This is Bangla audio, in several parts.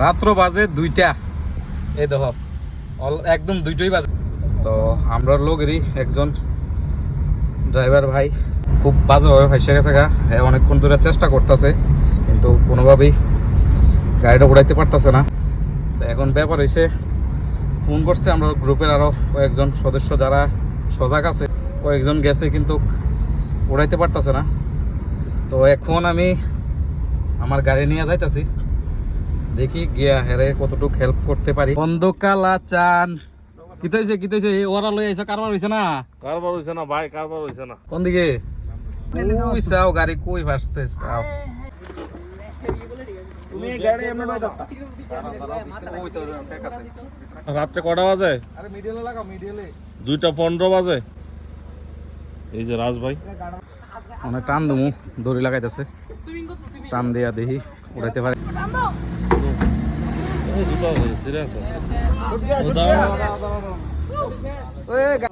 রাত্র বাজে 2টা, এই দেখো একদম 2টোই বাজে। তো আমরা লোকেরই একজন ড্রাইভার ভাই খুব বাজেভাবে ফাইসে গেছে গা। হ্যাঁ, অনেকক্ষণ ধরে চেষ্টা করতেছে কিন্তু কোনোভাবেই গাড়িটা উড়াইতে পারতেছে না। তো এখন ব্যাপার হয়েছে, ফোন করছে আমরা গ্রুপের আরও কয়েকজন সদস্য যারা সজাগ আছে, কয়েকজন গেছে কিন্তু উড়াইতে পারতেছে না। তো এখন আমি আমার গাড়ি নিয়ে যাইতেছি, দেখি গিয়া হেরে কতটুকু হেল্প করতে পারি। বন্ধকালা চান কি তৈছে ওরা লই আইছো, কারবার হইছে না? কারবার হইছে না ভাই, কারবার হইছে না। কোন দিকে ওই চাও গাড়ি কই ভাসছে চাও? রাত্রে কটা বাজে? আরে মিডিয়ালে লাগাও, মিডিয়ালে 2:15 বাজে। এই যে রাজ ভাই অনেক টান দমু, দড়ি লাগাইতেছে, টান দিয়া দেখি উড়াইতে পারে।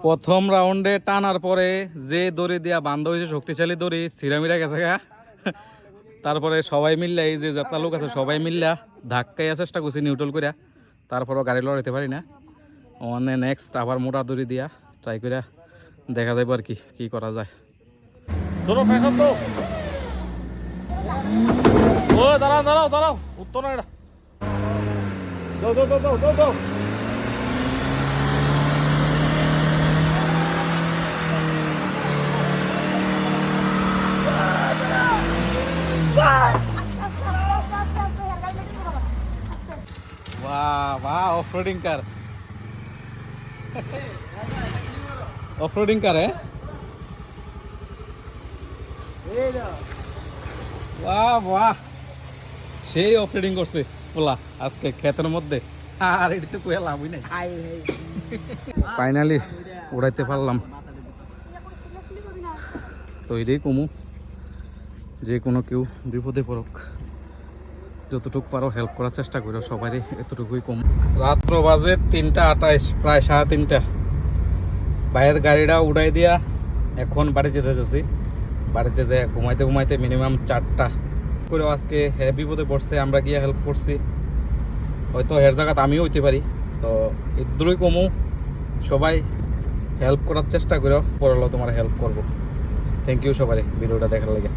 প্রথম রাউন্ডে টানার পরে যে দড়ি দিয়া বান্ধ হয়েছে, শক্তিশালী দড়ি, সিরামিরা গেছে গা। তারপরে সবাই মিললে, এই যে যাত্রা লোক আছে সবাই মিললা ধাক্কাইয়া চেষ্টা করছি নিউট্রাল করিয়া, তারপরও গাড়ি লড়াইতে পারি না। মানে নেক্সট আবার মোটা দড়ি দিয়া ট্রাই করিয়া দেখা যাবে আর কি করা যায়। চলো ফ্যাশন তো। ও দাঁড়াও উত্তর না এটা। দাও। वाह ऑफ रोडिंग कार है। वाह সেই অফ রোডিং করছে পোলা আজকে ক্ষেতের মধ্যে। আর এটা তো কোয়া লাভই নাই। ফাইনালি উড়াইতে পারলাম। তো এটাই কমু, যে কোনো কেউ বিপদে পড়ুক যতটুকু পারো হেল্প করার চেষ্টা করো, সবারই এতটুকুই কম। রাত্র বাজে 3:28, প্রায় 3:30। বাইরের গাড়িটা উড়াই দিয়া এখন বাড়ি যেতে যাচ্ছি। বাড়িতে যাই ঘুমাইতে মিনিমাম 4টা করে আজকে হ্যাঁ বিপদে পড়ছে, আমরা গিয়ে হেল্প করছি। হয়তো এর জায়গাতে আমিও হইতে পারি। তো এদুরই কমু, সবাই হেল্প করার চেষ্টা করো, পড়ালো তোমার হেল্প করবো। থ্যাংক ইউ সবারই ভিডিওটা দেখার লাগে।